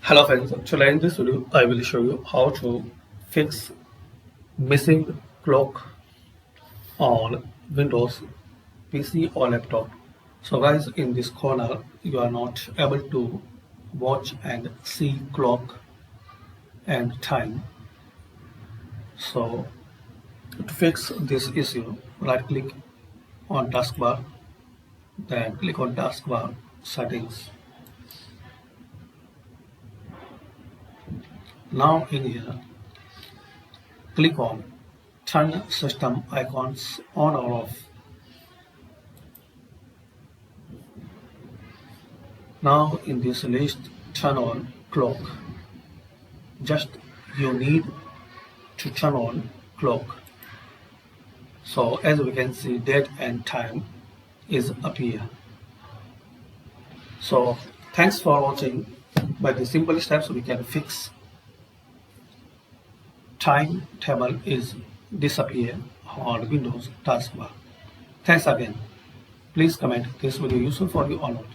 Hello friends, today in this video I will show you how to fix missing clock on Windows PC or laptop. So guys, in this corner you are not able to watch and see clock and time. So to fix this issue, right click on taskbar, then click on taskbar settings. Now in here click on turn system icons on or off. Now in this list, turn on clock. Just you need to turn on clock. So as we can see, date and time is appear. So thanks for watching. By the simple steps we can fix time table is disappear on Windows taskbar. Thanks again. Please comment this video useful for you or not.